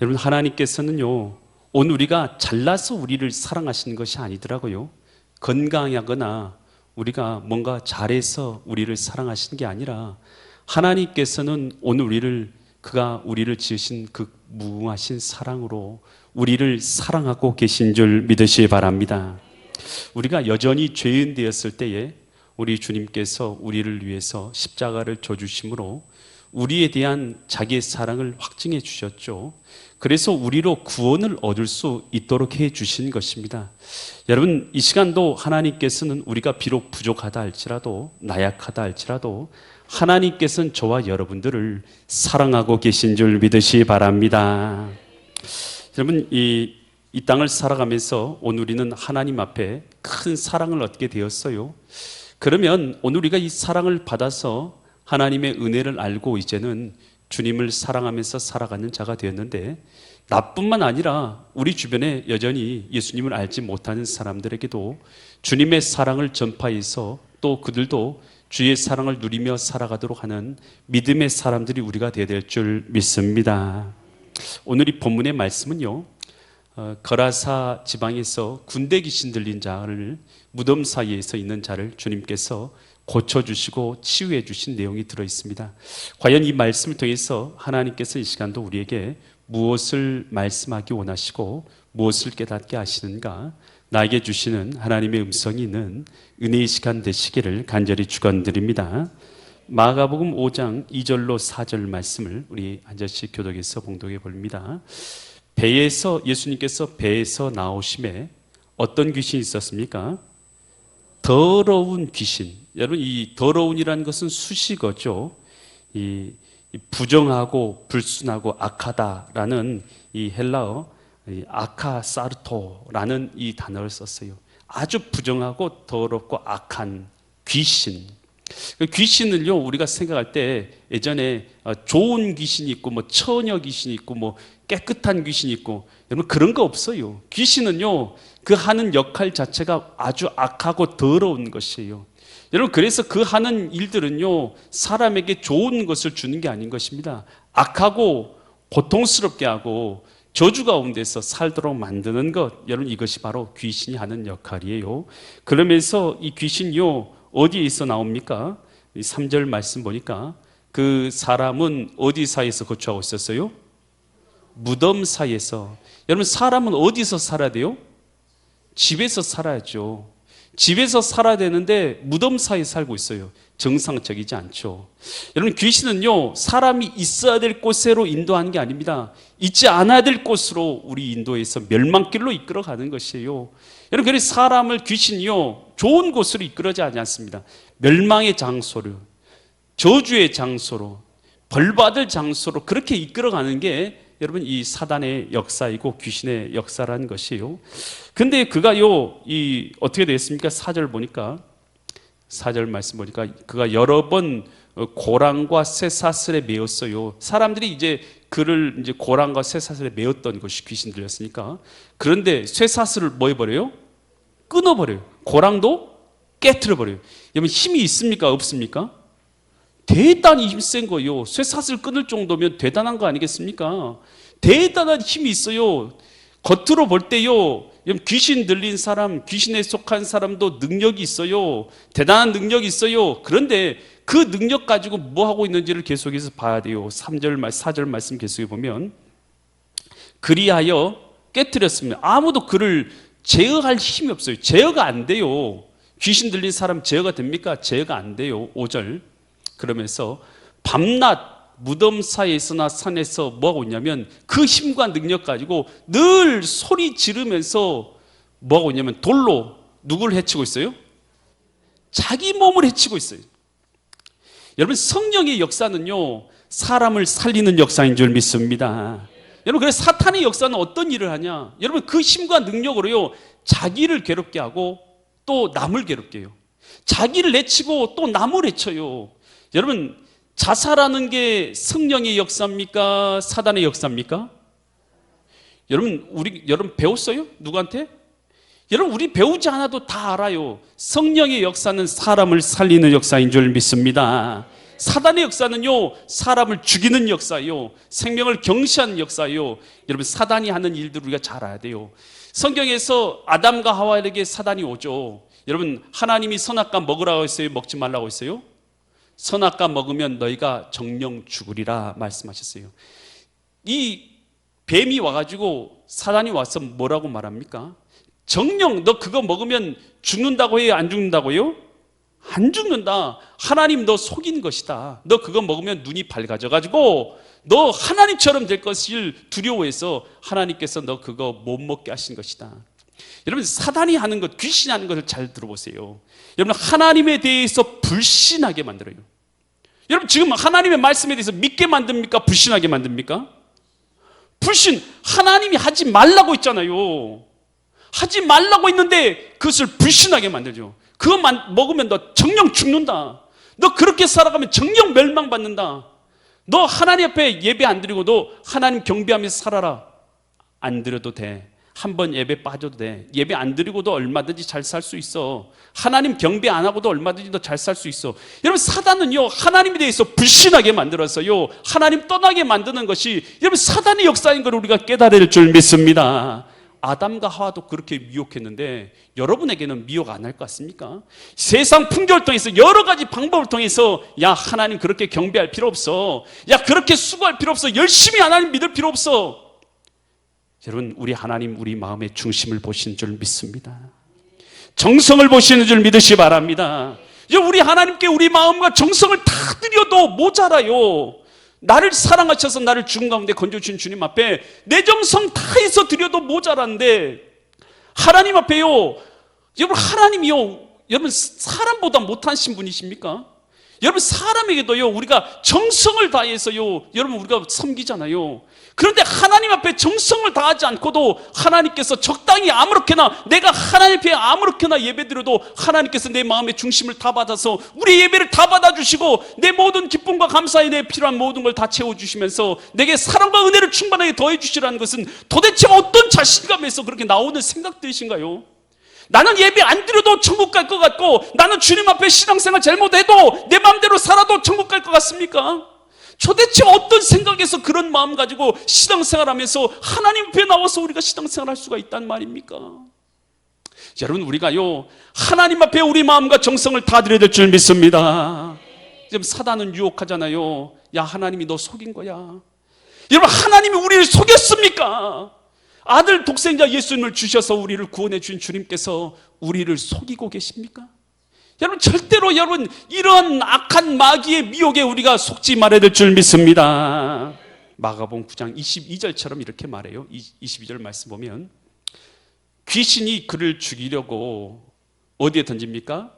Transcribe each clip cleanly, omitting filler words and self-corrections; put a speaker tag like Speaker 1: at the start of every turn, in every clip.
Speaker 1: 여러분, 하나님께서는요, 오늘 우리가 잘나서 우리를 사랑하시는 것이 아니더라고요. 건강하거나 우리가 뭔가 잘해서 우리를 사랑하시는 게 아니라 하나님께서는 오늘 그가 우리를 지으신 그 무궁하신 사랑으로 우리를 사랑하고 계신 줄 믿으시기 바랍니다. 우리가 여전히 죄인 되었을 때에 우리 주님께서 우리를 위해서 십자가를 져주심으로 우리에 대한 자기의 사랑을 확증해 주셨죠. 그래서 우리로 구원을 얻을 수 있도록 해 주신 것입니다. 여러분, 이 시간도 하나님께서는 우리가 비록 부족하다 할지라도, 나약하다 할지라도 하나님께서는 저와 여러분들을 사랑하고 계신 줄 믿으시기 바랍니다. 여러분, 이 땅을 살아가면서 오늘 우리는 하나님 앞에 큰 사랑을 얻게 되었어요. 그러면 오늘 우리가 이 사랑을 받아서 하나님의 은혜를 알고 이제는 주님을 사랑하면서 살아가는 자가 되었는데, 나뿐만 아니라 우리 주변에 여전히 예수님을 알지 못하는 사람들에게도 주님의 사랑을 전파해서 또 그들도 주의 사랑을 누리며 살아가도록 하는 믿음의 사람들이 우리가 되어야 될 줄 믿습니다. 오늘 이 본문의 말씀은요, 거라사 지방에서 군대 귀신 들린 자를, 무덤 사이에서 있는 자를 주님께서 고쳐주시고 치유해 주신 내용이 들어있습니다. 과연 이 말씀을 통해서 하나님께서 이 시간도 우리에게 무엇을 말씀하기 원하시고 무엇을 깨닫게 하시는가, 나에게 주시는 하나님의 음성이 있는 은혜의 시간 되시기를 간절히 축원드립니다. 마가복음 5장 2절로 4절 말씀을 우리 한 절씩 교독해서 봉독해 봅니다. 예수님께서 배에서 나오심에 어떤 귀신이 있었습니까? 더러운 귀신. 여러분, 이 더러운이라는 것은 수식어죠. 이 부정하고 불순하고 악하다라는 이 헬라어 아카사르토라는 이 단어를 썼어요. 아주 부정하고 더럽고 악한 귀신. 귀신을요, 우리가 생각할 때 예전에 좋은 귀신이 있고 뭐 처녀 귀신이 있고 뭐 깨끗한 귀신이 있고, 여러분 그런 거 없어요. 귀신은요, 그 하는 역할 자체가 아주 악하고 더러운 것이에요. 여러분, 그래서 그 하는 일들은요, 사람에게 좋은 것을 주는 게 아닌 것입니다. 악하고 고통스럽게 하고 저주 가운데서 살도록 만드는 것, 여러분 이것이 바로 귀신이 하는 역할이에요. 그러면서 이 귀신이요, 어디에서 나옵니까? 3절 말씀 보니까 그 사람은 어디 사이에서 거주하고 있었어요? 무덤 사이에서. 여러분, 사람은 어디서 살아야 돼요? 집에서 살아야죠. 집에서 살아야 되는데 무덤 사이에 살고 있어요. 정상적이지 않죠. 여러분, 귀신은요, 사람이 있어야 될 곳으로 인도하는 게 아닙니다. 있지 않아야 될 곳으로 우리 인도해서 멸망길로 이끌어가는 것이에요. 여러분, 그래서 사람을 귀신이요, 좋은 곳으로 이끌어지 않습니다. 멸망의 장소로, 저주의 장소로, 벌받을 장소로 그렇게 이끌어가는 게 여러분 이 사단의 역사이고 귀신의 역사라는 것이에요. 근데 그가요, 어떻게 되었습니까? 4절 보니까, 4절 말씀 보니까 그가 여러 번 고랑과 쇠사슬에 매었어요. 사람들이 이제 그를 이제 고랑과 쇠사슬에 매었던 것이 귀신 들렸으니까. 그런데 쇠사슬을 뭐 해버려요? 끊어버려요. 고랑도 깨트려버려요. 여러분, 힘이 있습니까? 없습니까? 대단히 힘센 거예요. 쇠사슬 끊을 정도면 대단한 거 아니겠습니까? 대단한 힘이 있어요. 겉으로 볼 때요, 귀신 들린 사람, 귀신에 속한 사람도 능력이 있어요. 대단한 능력이 있어요. 그런데 그 능력 가지고 뭐 하고 있는지를 계속해서 봐야 돼요. 3절, 4절 말씀 계속해 보면, 그리하여 깨뜨렸습니다. 아무도 그를 제어할 힘이 없어요. 제어가 안 돼요. 귀신 들린 사람 제어가 됩니까? 제어가 안 돼요. 5절. 그러면서 밤낮 무덤 사이에서나 산에서 뭐하고 있냐면 그 힘과 능력 가지고 늘 소리 지르면서 뭐하고 있냐면 돌로 누구를 해치고 있어요? 자기 몸을 해치고 있어요. 여러분, 성령의 역사는요, 사람을 살리는 역사인 줄 믿습니다. 여러분, 그래서 사탄의 역사는 어떤 일을 하냐? 여러분, 그 힘과 능력으로요, 자기를 괴롭게 하고 또 남을 괴롭게 해요. 자기를 해치고 또 남을 해쳐요. 여러분, 자살하는 게 성령의 역사입니까? 사단의 역사입니까? 여러분 배웠어요? 누구한테? 여러분, 우리 배우지 않아도 다 알아요. 성령의 역사는 사람을 살리는 역사인 줄 믿습니다. 사단의 역사는요, 사람을 죽이는 역사예요. 생명을 경시하는 역사예요. 여러분, 사단이 하는 일들 우리가 잘 알아야 돼요. 성경에서 아담과 하와에게 사단이 오죠. 여러분, 하나님이 선악과 먹으라고 했어요? 먹지 말라고 했어요? 선악과 먹으면 너희가 정령 죽으리라 말씀하셨어요. 이 뱀이 와가지고 사단이 와서 뭐라고 말합니까? 정령 너 그거 먹으면 죽는다고 해요? 안 죽는다고 해요? 안 죽는다. 하나님 너 속인 것이다. 너 그거 먹으면 눈이 밝아져가지고 너 하나님처럼 될 것을 두려워해서 하나님께서 너 그거 못 먹게 하신 것이다. 여러분, 사단이 하는 것, 귀신이 하는 것을 잘 들어보세요. 여러분, 하나님에 대해서 불신하게 만들어요. 여러분, 지금 하나님의 말씀에 대해서 믿게 만듭니까? 불신하게 만듭니까? 불신. 하나님이 하지 말라고 했잖아요. 하지 말라고 했는데 그것을 불신하게 만들죠. 그것만 먹으면 너 정령 죽는다. 너 그렇게 살아가면 정령 멸망받는다. 너 하나님 앞에 예배 안 드리고 너 하나님 경배하면서 살아라. 안 드려도 돼. 한번 예배 빠져도 돼. 예배 안 드리고도 얼마든지 잘 살 수 있어. 하나님 경배 안 하고도 얼마든지 더 잘 살 수 있어. 여러분, 사단은요, 하나님에 대해서 불신하게 만들어서요, 하나님 떠나게 만드는 것이 여러분 사단의 역사인 걸 우리가 깨달을 줄 믿습니다. 아담과 하와도 그렇게 미혹했는데 여러분에게는 미혹 안 할 것 같습니까? 세상 풍조를 통해서 여러 가지 방법을 통해서 야, 하나님 그렇게 경배할 필요 없어. 야, 그렇게 수고할 필요 없어. 열심히 하나님 믿을 필요 없어. 여러분, 우리 하나님 우리 마음의 중심을 보시는 줄 믿습니다. 정성을 보시는 줄 믿으시 바랍니다. 우리 하나님께 우리 마음과 정성을 다 드려도 모자라요. 나를 사랑하셔서 나를 죽은 가운데 건져주신 주님 앞에 내 정성 다해서 드려도 모자란데 하나님 앞에요, 여러분, 하나님이요, 여러분 사람보다 못하신 분이십니까? 여러분, 사람에게도요 우리가 정성을 다해서요 여러분 우리가 섬기잖아요. 그런데 하나님 앞에 정성을 다하지 않고도 하나님께서 적당히 아무렇게나, 내가 하나님 앞에 아무렇게나 예배드려도 하나님께서 내 마음의 중심을 다 받아서 우리 예배를 다 받아주시고 내 모든 기쁨과 감사에 내 필요한 모든 걸 다 채워주시면서 내게 사랑과 은혜를 충만하게 더해주시라는 것은 도대체 어떤 자신감에서 그렇게 나오는 생각들이신가요? 나는 예배 안 드려도 천국 갈 것 같고 나는 주님 앞에 신앙생활 잘못해도 내 마음대로 살아도 천국 갈 것 같습니까? 도대체 어떤 생각에서 그런 마음 가지고 신앙생활하면서 하나님 앞에 나와서 우리가 신앙생활할 수가 있단 말입니까? 여러분, 우리가요 하나님 앞에 우리 마음과 정성을 다 드려야 될 줄 믿습니다. 지금 사단은 유혹하잖아요. 야, 하나님이 너 속인 거야. 여러분, 하나님이 우리를 속였습니까? 아들 독생자 예수님을 주셔서 우리를 구원해 주신 주님께서 우리를 속이고 계십니까? 여러분, 절대로 여러분 이런 악한 마귀의 미혹에 우리가 속지 말아야 될 줄 믿습니다. 마가복음 9장 22절처럼 이렇게 말해요. 22절 말씀 보면 귀신이 그를 죽이려고 어디에 던집니까?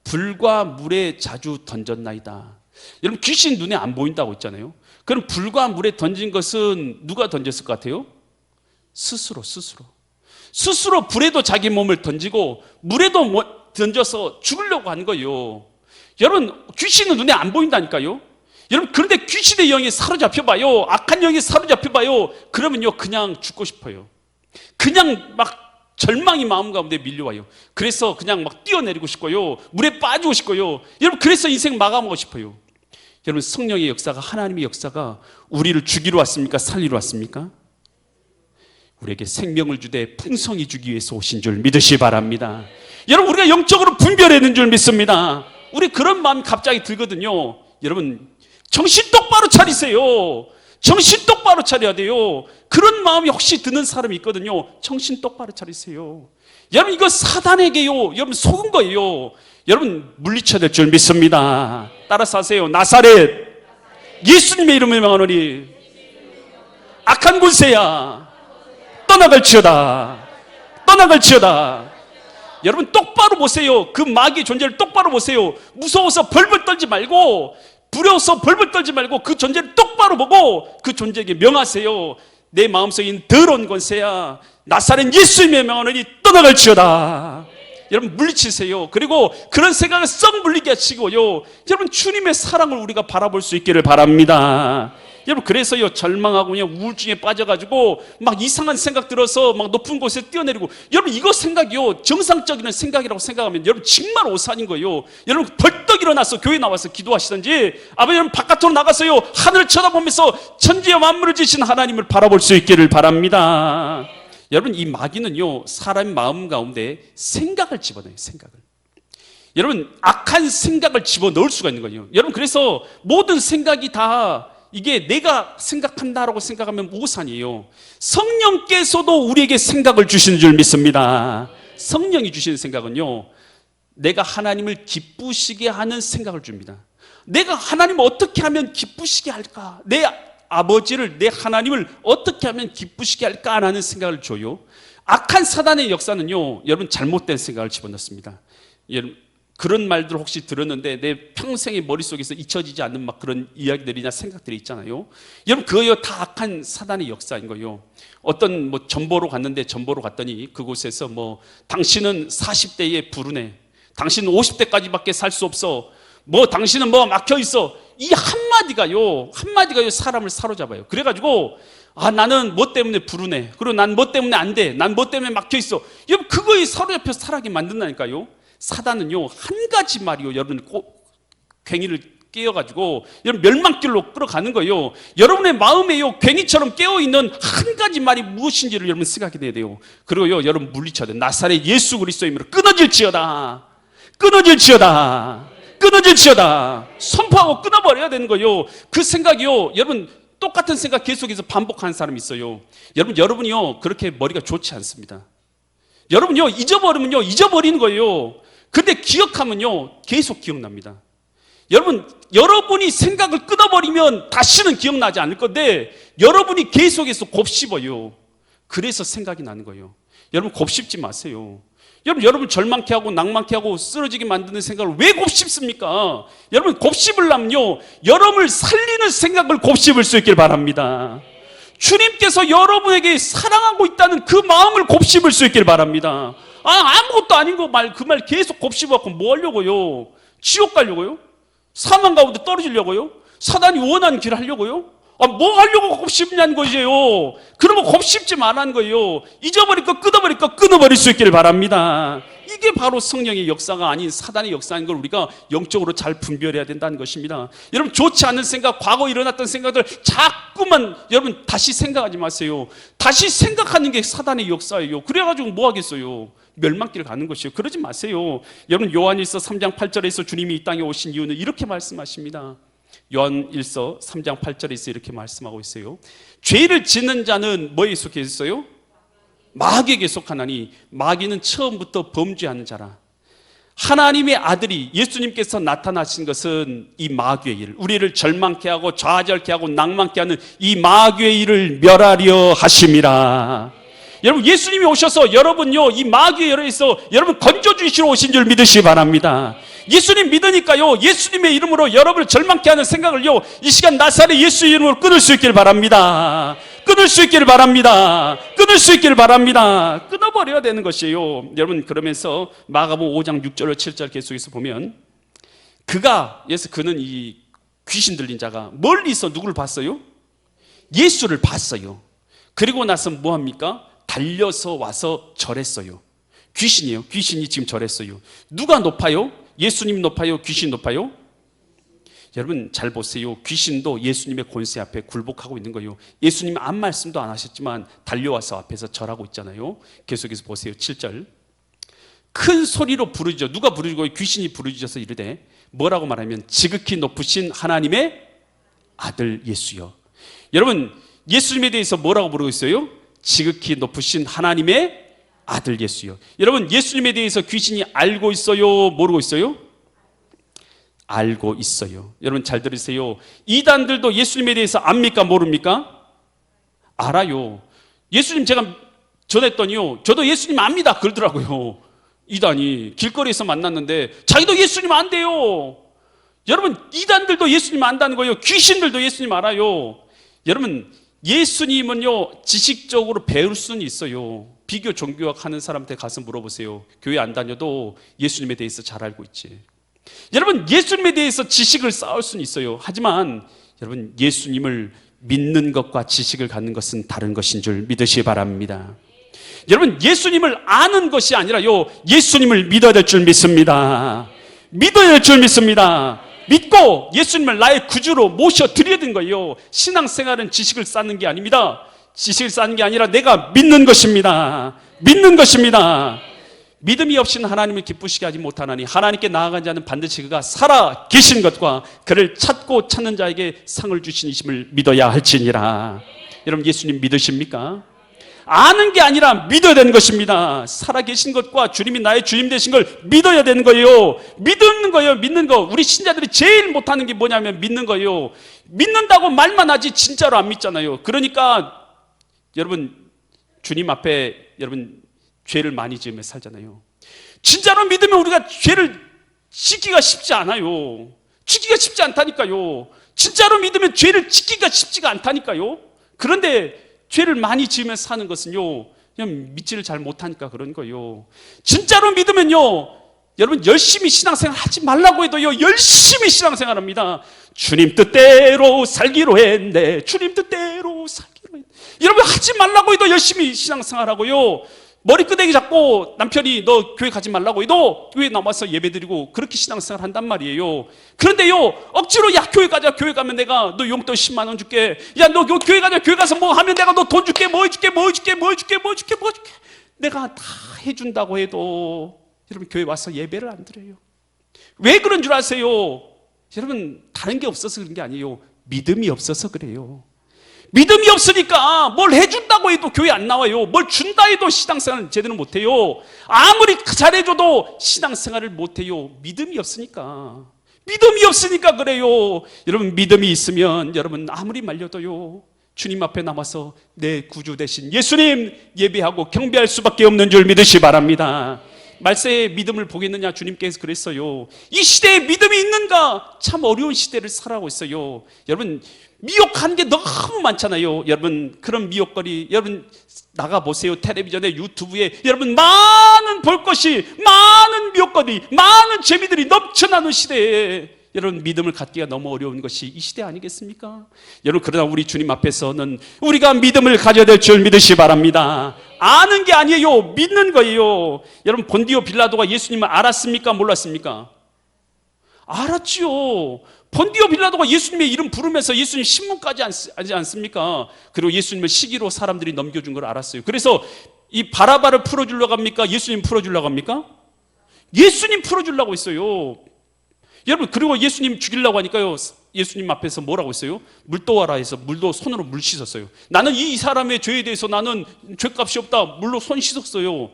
Speaker 1: 불과 물에 자주 던졌나이다. 여러분, 귀신 눈에 안 보인다고 했잖아요. 그럼 불과 물에 던진 것은 누가 던졌을 것 같아요? 스스로 불에도 자기 몸을 던지고 물에도 던져서 죽으려고 한 거예요. 여러분, 귀신은 눈에 안 보인다니까요. 여러분, 그런데 귀신의 영이 사로잡혀봐요. 악한 영이 사로잡혀봐요. 그러면요 그냥 죽고 싶어요. 그냥 막 절망이 마음 가운데 밀려와요. 그래서 그냥 막 뛰어내리고 싶고요, 물에 빠지고 싶고요. 여러분, 그래서 인생 마감하고 싶어요. 여러분, 성령의 역사가, 하나님의 역사가 우리를 죽이러 왔습니까? 살리러 왔습니까? 우리에게 생명을 주되 풍성히 주기 위해서 오신 줄 믿으시 바랍니다. 여러분, 우리가 영적으로 분별하는 줄 믿습니다. 우리 그런 마음이 갑자기 들거든요. 여러분, 정신 똑바로 차리세요. 정신 똑바로 차려야 돼요. 그런 마음이 혹시 드는 사람이 있거든요. 정신 똑바로 차리세요. 여러분, 이거 사단에게요 여러분 속은 거예요. 여러분, 물리쳐야 될 줄 믿습니다. 따라서 하세요. 나사렛 예수님의 이름을 명하노니 악한 군세야 떠나갈지어다. 떠나갈지어다. 여러분, 똑바로 보세요. 그 마귀의 존재를 똑바로 보세요. 무서워서 벌벌 떨지 말고, 두려워서 벌벌 떨지 말고 그 존재를 똑바로 보고 그 존재에게 명하세요. 내 마음속에 있는 더러운 권세야 나사렛 예수님의 명하노니 떠나갈지어다. 여러분, 물리치세요. 그리고 그런 생각을 썩 물리게 하시고요, 여러분, 주님의 사랑을 우리가 바라볼 수 있기를 바랍니다. 여러분 그래서요 절망하고 그냥 우울증에 빠져가지고 막 이상한 생각 들어서 막 높은 곳에 뛰어내리고, 여러분 이거 생각이요 정상적인 생각이라고 생각하면 여러분 정말 오산인 거예요. 여러분 벌떡 일어나서 교회 나와서 기도하시든지, 아버지 여러분 바깥으로 나가서요 하늘을 쳐다보면서 천지의 만물을 지신 하나님을 바라볼 수 있기를 바랍니다. 여러분 이 마귀는요 사람의 마음 가운데 생각을 집어넣어요. 생각을. 여러분 악한 생각을 집어넣을 수가 있는 거예요. 여러분 그래서 모든 생각이 다 이게 내가 생각한다라고 생각하면 오산이에요. 성령께서도 우리에게 생각을 주시는 줄 믿습니다. 성령이 주시는 생각은요 내가 하나님을 기쁘시게 하는 생각을 줍니다. 내가 하나님을 어떻게 하면 기쁘시게 할까, 내 아버지를, 내 하나님을 어떻게 하면 기쁘시게 할까라는 생각을 줘요. 악한 사단의 역사는요 여러분 잘못된 생각을 집어넣습니다. 여러분 그런 말들 혹시 들었는데 내 평생의 머릿속에서 잊혀지지 않는 막 그런 이야기들이나 생각들이 있잖아요. 여러분 그거요 다 악한 사단의 역사인 거예요. 어떤 뭐 전보로 갔는데, 전보로 갔더니 그곳에서 뭐 당신은 40대에 부르네, 당신은 50대까지밖에 살 수 없어, 뭐 당신은 뭐 막혀 있어, 이 한마디가요 사람을 사로잡아요. 그래가지고 아 나는 뭐 때문에 부르네, 그리고 난 뭐 때문에 안 돼, 난 뭐 때문에 막혀 있어, 여러분 그거에 사로잡혀 살아가게 만든다니까요. 사단은요 한 가지 말이요 여러분 괭이를 깨어가지고 여러분 멸망길로 끌어가는 거예요. 여러분의 마음에요 괭이처럼 깨어있는 한 가지 말이 무엇인지를 여러분 생각해야 돼요. 그리고요 여러분 물리쳐야 돼요. 나사렛 예수 그리스도의 이름으로 끊어질지어다, 끊어질지어다, 끊어질지어다 선포하고 끊어버려야 되는 거예요. 그 생각이요 여러분 똑같은 생각 계속해서 반복하는 사람이 있어요. 여러분이요 그렇게 머리가 좋지 않습니다. 여러분요 잊어버리면요 잊어버리는 거예요. 근데 기억하면요 계속 기억납니다. 여러분이 생각을 끊어버리면 다시는 기억나지 않을 건데 여러분이 계속해서 곱씹어요. 그래서 생각이 나는 거예요. 여러분 곱씹지 마세요. 여러분 절망케 하고 낭만케 하고 쓰러지게 만드는 생각을 왜 곱씹습니까? 여러분 곱씹으려면요 여러분을 살리는 생각을 곱씹을 수 있길 바랍니다. 주님께서 여러분에게 사랑하고 있다는 그 마음을 곱씹을 수 있길 바랍니다. 아무것도 아닌 거 그 말 계속 곱씹어갖고 뭐 하려고요? 지옥 가려고요? 사망 가운데 떨어지려고요? 사단이 원하는 길 하려고요? 뭐 하려고 곱씹냐는 거예요. 그러면 곱씹지 말라는 거예요. 잊어버릴 거 끊어버릴 거 끊어버릴 수 있기를 바랍니다. 이게 바로 성령의 역사가 아닌 사단의 역사인 걸 우리가 영적으로 잘 분별해야 된다는 것입니다. 여러분 좋지 않은 생각, 과거 일어났던 생각들 자꾸만 여러분 다시 생각하지 마세요. 다시 생각하는 게 사단의 역사예요. 그래가지고 뭐 하겠어요? 멸망길 가는 것이요. 그러지 마세요. 여러분 요한일서 3장 8절에서 주님이 이 땅에 오신 이유는 이렇게 말씀하십니다. 요한일서 3장 8절에서 이렇게 말씀하고 있어요. 죄를 짓는 자는 뭐에 속해 있어요? 마귀에게 속하나니 마귀는 처음부터 범죄하는 자라. 하나님의 아들이 예수님께서 나타나신 것은 이 마귀의 일, 우리를 절망케 하고 좌절케 하고 낭만케 하는 이 마귀의 일을 멸하려 하심이라. 여러분 예수님이 오셔서 여러분요 이 마귀의 열에서 여러분 건져주시러 오신 줄 믿으시기 바랍니다. 예수님 믿으니까요 예수님의 이름으로 여러분을 절망케 하는 생각을요 이 시간 나사렛 예수 이름으로 끊을 수 있기를 바랍니다. 끊을 수 있기를 바랍니다. 끊을 수 있기를 바랍니다. 끊어버려야 되는 것이에요. 여러분 그러면서 마가복음 5장 6절 7절 계속해서 보면 그는 이 귀신 들린 자가 멀리서 누구를 봤어요? 예수를 봤어요. 그리고 나서 뭐합니까? 달려서 와서 절했어요. 귀신이에요. 귀신이 지금 절했어요. 누가 높아요? 예수님 높아요? 귀신 높아요? 여러분 잘 보세요. 귀신도 예수님의 권세 앞에 굴복하고 있는 거예요. 예수님이 아무 말씀도 안 하셨지만 달려와서 앞에서 절하고 있잖아요. 계속해서 보세요. 7절 큰 소리로 부르짖어. 누가 부르짖고 귀신이 부르짖어서 이르되 뭐라고 말하면 지극히 높으신 하나님의 아들 예수여. 여러분 예수님에 대해서 뭐라고 부르고 있어요? 지극히 높으신 하나님의 아들 예수요. 여러분 예수님에 대해서 귀신이 알고 있어요? 모르고 있어요? 알고 있어요. 여러분 잘 들으세요. 이단들도 예수님에 대해서 압니까? 모릅니까? 알아요. 예수님 제가 전했더니요 저도 예수님 압니다 그러더라고요. 이단이 길거리에서 만났는데 자기도 예수님 안돼요. 여러분 이단들도 예수님 안다는 거예요. 귀신들도 예수님 알아요. 여러분 예수님은요 지식적으로 배울 수는 있어요. 비교 종교학 하는 사람한테 가서 물어보세요. 교회 안 다녀도 예수님에 대해서 잘 알고 있지. 여러분 예수님에 대해서 지식을 쌓을 수는 있어요. 하지만 여러분 예수님을 믿는 것과 지식을 갖는 것은 다른 것인 줄 믿으시기 바랍니다. 여러분, 예수님을 아는 것이 아니라요, 예수님을 믿어야 될 줄 믿습니다. 믿어야 될 줄 믿습니다. 믿고 예수님을 나의 구주로 모셔드려야 되는 거예요. 신앙생활은 지식을 쌓는 게 아닙니다. 지식을 쌓는 게 아니라 내가 믿는 것입니다. 믿는 것입니다. 믿음이 없이는 하나님을 기쁘시게 하지 못하나니 하나님께 나아간 자는 반드시 그가 살아 계신 것과 그를 찾고 찾는 자에게 상을 주시니심을 믿어야 할지니라. 여러분, 예수님 믿으십니까? 아는 게 아니라 믿어야 되는 것입니다. 살아계신 것과 주님이 나의 주님 되신 걸 믿어야 되는 거예요. 믿는 거예요. 믿는 거. 우리 신자들이 제일 못하는 게 뭐냐면 믿는 거예요. 믿는다고 말만 하지 진짜로 안 믿잖아요. 그러니까 여러분, 주님 앞에 여러분 죄를 많이 지으며 살잖아요. 진짜로 믿으면 우리가 죄를 짓기가 쉽지 않아요. 짓기가 쉽지 않다니까요. 진짜로 믿으면 죄를 짓기가 쉽지가 않다니까요. 그런데 죄를 많이 지으며 사는 것은요, 그냥 믿지를 잘 못하니까 그런 거예요. 진짜로 믿으면요, 여러분 열심히 신앙생활 하지 말라고 해도요, 열심히 신앙생활합니다. 주님 뜻대로 살기로 했네. 주님 뜻대로 살기로 했네. 여러분, 하지 말라고 해도 열심히 신앙생활하고요, 머리끄댕이 잡고 남편이 너 교회 가지 말라고 해도 교회 남아서 예배드리고 그렇게 신앙생활 한단 말이에요. 그런데요, 억지로 야 교회 가자, 교회 가면 내가 너 용돈 10만 원 줄게, 야 너 교회 가자, 교회 가서 뭐 하면 내가 너 돈 줄게, 뭐 해줄게, 내가 다 해준다고 해도 여러분 교회 와서 예배를 안 드려요. 왜 그런 줄 아세요? 여러분, 다른 게 없어서 그런 게 아니에요. 믿음이 없어서 그래요. 믿음이 없으니까 뭘 해준다고 해도 교회 안 나와요. 뭘 준다 해도 신앙생활을 제대로 못해요. 아무리 잘해줘도 신앙생활을 못해요. 믿음이 없으니까. 믿음이 없으니까 그래요. 여러분, 믿음이 있으면 여러분 아무리 말려도요, 주님 앞에 남아서 내 구주 되신 예수님 예배하고 경배할 수밖에 없는 줄 믿으시 바랍니다. 말세에 믿음을 보겠느냐, 주님께서 그랬어요. 이 시대에 믿음이 있는가? 참 어려운 시대를 살아가고 있어요. 여러분, 미혹한 게 너무 많잖아요. 여러분, 그런 미혹거리, 여러분 나가보세요. 텔레비전에, 유튜브에 여러분 많은 볼 것이, 많은 미혹거리, 많은 재미들이 넘쳐나는 시대에 여러분 믿음을 갖기가 너무 어려운 것이 이 시대 아니겠습니까? 여러분, 그러나 우리 주님 앞에서는 우리가 믿음을 가져야 될 줄 믿으시 바랍니다. 아는 게 아니에요. 믿는 거예요. 여러분, 본디오 빌라도가 예수님을 알았습니까? 몰랐습니까? 알았지요. 본디오 빌라도가 예수님의 이름 부르면서 예수님 신문까지 하지 않습니까? 그리고 예수님을 시기로 사람들이 넘겨준 걸 알았어요. 그래서 이 바라바를 풀어주려고 합니까? 예수님 풀어주려고 합니까? 예수님 풀어주려고 했어요. 여러분, 그리고 예수님 죽이려고 하니까요, 예수님 앞에서 뭐라고 했어요? 물 떠와라 해서 물도 손으로 물 씻었어요. 나는 이 사람의 죄에 대해서 나는 죄값이 없다, 물로 손 씻었어요.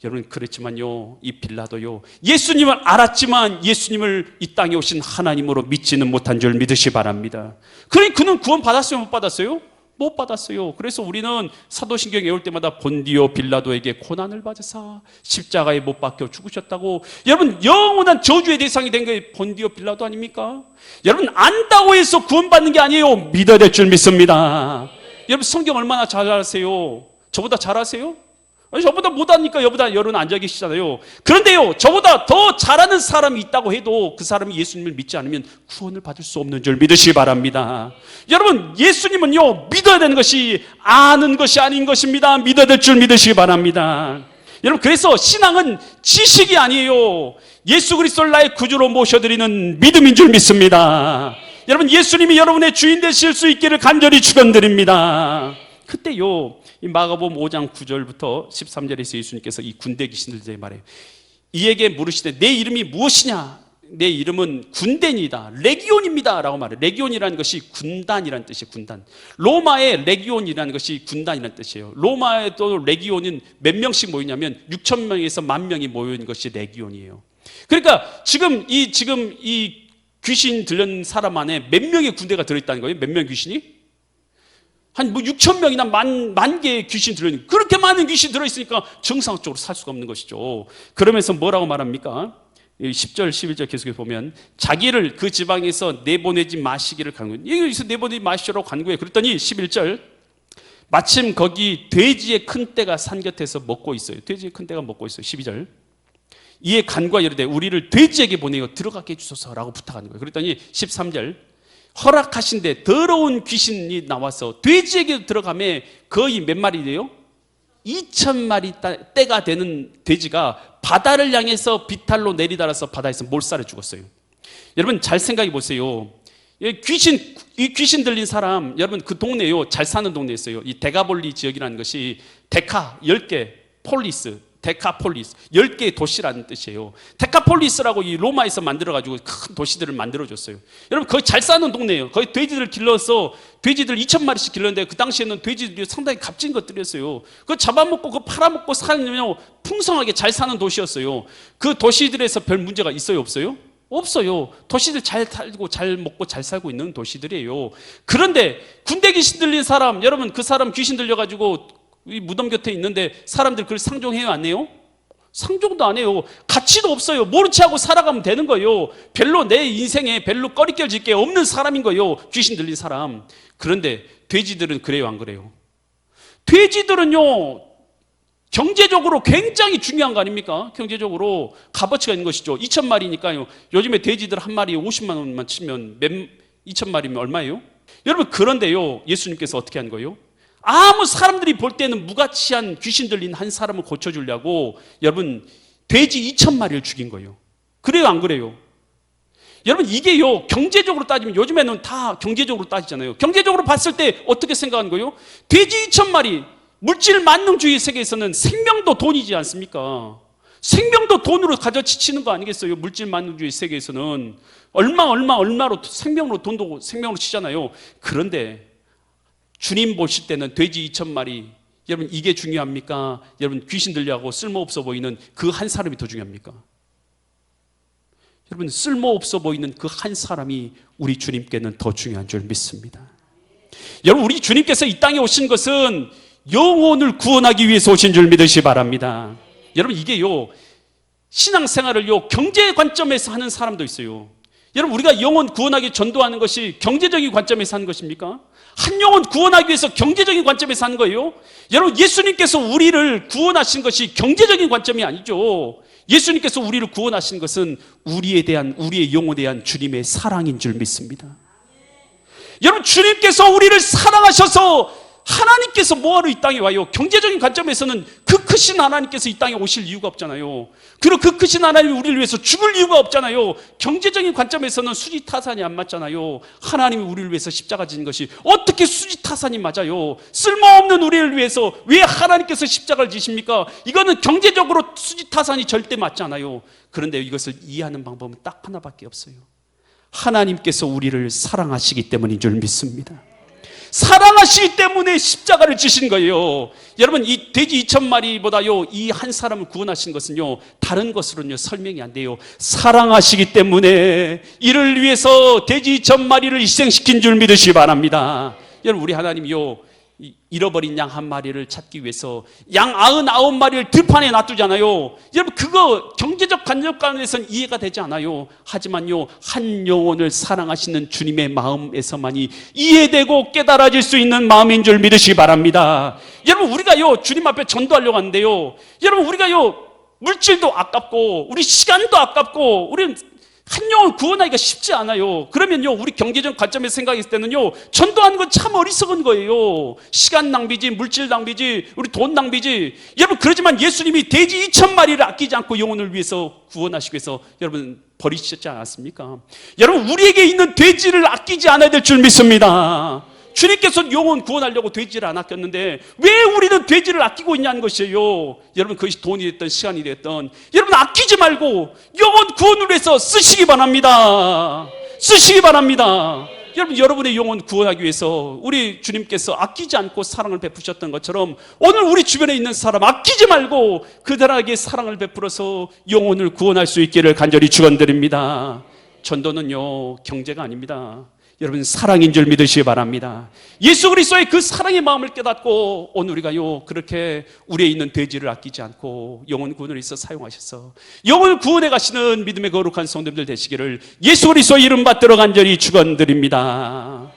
Speaker 1: 여러분, 그랬지만요, 이 빌라도요, 예수님을 알았지만 예수님을 이 땅에 오신 하나님으로 믿지는 못한 줄 믿으시 바랍니다. 그러니 그는 구원 받았어요, 못 받았어요? 못 받았어요. 그래서 우리는 사도신경 외울 때마다 본디오 빌라도에게 고난을 받으사 십자가에 못 박혀 죽으셨다고. 여러분, 영원한 저주의 대상이 된 게 본디오 빌라도 아닙니까? 여러분, 안다고 해서 구원받는 게 아니에요. 믿어야 될 줄 믿습니다. 여러분, 성경 얼마나 잘 아세요? 저보다 잘 아세요? 아니, 저보다 못하니까 여보다 여러분 앉아 계시잖아요. 그런데요, 저보다 더 잘하는 사람이 있다고 해도 그 사람이 예수님을 믿지 않으면 구원을 받을 수 없는 줄 믿으시기 바랍니다. 여러분, 예수님은요, 믿어야 되는 것이 아는 것이 아닌 것입니다. 믿어야 될 줄 믿으시기 바랍니다. 여러분, 그래서 신앙은 지식이 아니에요. 예수 그리스도를 나의 구주로 모셔드리는 믿음인 줄 믿습니다. 여러분, 예수님이 여러분의 주인 되실 수 있기를 간절히 축원드립니다. 그때요, 이 마가복음 5장 9절부터 13절에서 예수님께서 이 군대 귀신들에게 말해요. 이에게 물으시되 내 이름이 무엇이냐? 내 이름은 군대니다, 레기온입니다 라고 말해요. 레기온이라는 것이 군단이라는 뜻이에요. 군단. 로마의 레기온이라는 것이 군단이라는 뜻이에요. 로마에도 레기온은 몇 명씩 모이냐면 6천 명에서 10,000명이 모인 것이 레기온이에요. 그러니까 지금 이 귀신 들린 사람 안에 몇 명의 군대가 들어있다는 거예요. 몇 명 귀신이? 한 6천 명이나 만 개의 귀신 들어있는, 그렇게 많은 귀신 들어있으니까 정상적으로 살 수가 없는 것이죠. 그러면서 뭐라고 말합니까? 10절 11절 계속해서 보면 자기를 그 지방에서 내보내지 마시기를 간구해. 여기서 내보내지 마시라고 간구해. 그랬더니 11절 마침 거기 돼지의 큰 떼가 산 곁에서 먹고 있어요. 돼지의 큰 떼가 먹고 있어요. 12절 이에 간구하 이르되 우리를 돼지에게 보내어 들어가게 해주소서라고 부탁하는 거예요. 그랬더니 13절 허락하신데 더러운 귀신이 나와서 돼지에게 들어가면 거의 몇 마리 돼요? 2,000마리 떼가 되는 돼지가 바다를 향해서 비탈로 내리달아서 바다에서 몰살해 죽었어요. 여러분 잘 생각해 보세요. 이 귀신 들린 사람, 여러분 그 동네요, 잘 사는 동네였어요. 이 데가볼리 지역이라는 것이 데카 10개 폴리스, 데카폴리스 10개의 도시라는 뜻이에요. 데카폴리스라고 이 로마에서 만들어가지고 큰 도시들을 만들어줬어요. 여러분 거의 잘 사는 동네예요. 거의 돼지들을 길러서 돼지들 2,000마리씩 길렀는데 그 당시에는 돼지들이 상당히 값진 것들이었어요. 그거 잡아먹고 그 팔아먹고 살면 풍성하게 잘 사는 도시였어요. 그 도시들에서 별 문제가 있어요, 없어요? 없어요. 도시들 잘 살고 잘 먹고 잘 살고 있는 도시들이에요. 그런데 군대 귀신 들린 사람, 여러분 그 사람 귀신 들려가지고 이 무덤 곁에 있는데 사람들 그걸 상종해요, 안 해요? 상종도 안 해요. 가치도 없어요. 모른 체 하고 살아가면 되는 거예요. 별로 내 인생에 별로 꺼리껴 질 게 없는 사람인 거예요, 귀신 들린 사람. 그런데 돼지들은 그래요, 안 그래요? 돼지들은요 경제적으로 굉장히 중요한 거 아닙니까? 경제적으로 값어치가 있는 것이죠. 2,000마리니까요. 요즘에 돼지들 한 마리에 50만 원만 치면 2,000마리면 얼마예요? 여러분 그런데요 예수님께서 어떻게 한 거예요? 아무 사람들이 볼 때는 무가치한 귀신 들린 한 사람을 고쳐주려고 여러분 돼지 2,000마리를 죽인 거예요. 그래요, 안 그래요? 여러분 이게요 경제적으로 따지면 요즘에는 다 경제적으로 따지잖아요. 경제적으로 봤을 때 어떻게 생각하는 거예요? 돼지 2,000마리, 물질 만능주의 세계에서는 생명도 돈이지 않습니까? 생명도 돈으로 가져지치는 거 아니겠어요? 물질 만능주의 세계에서는 얼마로 생명으로 돈도 생명으로 치잖아요. 그런데 주님 보실 때는 돼지 2,000마리, 여러분 이게 중요합니까? 여러분 귀신 들려하고 쓸모없어 보이는 그 한 사람이 더 중요합니까? 여러분 쓸모없어 보이는 그 한 사람이 우리 주님께는 더 중요한 줄 믿습니다. 여러분 우리 주님께서 이 땅에 오신 것은 영혼을 구원하기 위해서 오신 줄 믿으시기 바랍니다. 여러분 이게요 신앙생활을요 경제 관점에서 하는 사람도 있어요. 여러분 우리가 영혼 구원하기 전도하는 것이 경제적인 관점에서 하는 것입니까? 한 영혼 구원하기 위해서 경제적인 관점에서 하는 거예요? 여러분 예수님께서 우리를 구원하신 것이 경제적인 관점이 아니죠. 예수님께서 우리를 구원하신 것은 우리의 영혼에 대한 주님의 사랑인 줄 믿습니다. 여러분 주님께서 우리를 사랑하셔서 하나님께서 뭐하러 이 땅에 와요? 경제적인 관점에서는 그 크신 하나님께서 이 땅에 오실 이유가 없잖아요. 그리고 그 크신 하나님이 우리를 위해서 죽을 이유가 없잖아요. 경제적인 관점에서는 수지타산이 안 맞잖아요. 하나님이 우리를 위해서 십자가 지는 것이 어떻게 수지타산이 맞아요? 쓸모없는 우리를 위해서 왜 하나님께서 십자가를 지십니까? 이거는 경제적으로 수지타산이 절대 맞지 않아요. 그런데 이것을 이해하는 방법은 딱 하나밖에 없어요. 하나님께서 우리를 사랑하시기 때문인 줄 믿습니다. 사랑하시기 때문에 십자가를 지신 거예요. 여러분 이 돼지 2,000마리보다요 이 한 사람을 구원하신 것은요 다른 것으로는요 설명이 안 돼요. 사랑하시기 때문에 이를 위해서 돼지 2,000마리를 희생시킨 줄 믿으시기 바랍니다. 여러분 우리 하나님이요 잃어버린 양 한 마리를 찾기 위해서 양 99마리를 들판에 놔두잖아요. 여러분 그거 경제적 관점에서는 이해가 되지 않아요. 하지만요 한 영혼을 사랑하시는 주님의 마음에서만이 이해되고 깨달아질 수 있는 마음인 줄 믿으시기 바랍니다. 여러분 우리가요 주님 앞에 전도하려고 하는데요 여러분 우리가요 물질도 아깝고 우리 시간도 아깝고 우리는 한 영혼 구원하기가 쉽지 않아요. 그러면요 우리 경제적 관점에서 생각했을 때는요 전도하는 건 참 어리석은 거예요. 시간 낭비지, 물질 낭비지, 우리 돈 낭비지. 여러분 그러지만 예수님이 돼지 2,000마리를 아끼지 않고 영혼을 위해서 구원하시기 위해서 여러분 버리셨지 않았습니까? 여러분 우리에게 있는 돼지를 아끼지 않아야 될 줄 믿습니다. 주님께서 영혼 구원하려고 돼지를 안 아꼈는데 왜 우리는 돼지를 아끼고 있냐는 것이에요. 여러분 그것이 돈이 됐든 시간이 됐든 여러분 아끼지 말고 영혼 구원을 위해서 쓰시기 바랍니다. 쓰시기 바랍니다. 여러분 여러분의 영혼 구원하기 위해서 우리 주님께서 아끼지 않고 사랑을 베푸셨던 것처럼 오늘 우리 주변에 있는 사람 아끼지 말고 그들에게 사랑을 베풀어서 영혼을 구원할 수 있기를 간절히 축원드립니다. 전도는요 경제가 아닙니다. 여러분 사랑인 줄 믿으시기 바랍니다. 예수 그리스도의 그 사랑의 마음을 깨닫고 오늘 우리가요 그렇게 우리에 있는 돼지를 아끼지 않고 영혼 구원을 위해서 사용하셔서 영혼을 구원해 가시는 믿음의 거룩한 성도들 되시기를 예수 그리스도의 이름 받들어 간절히 축원드립니다.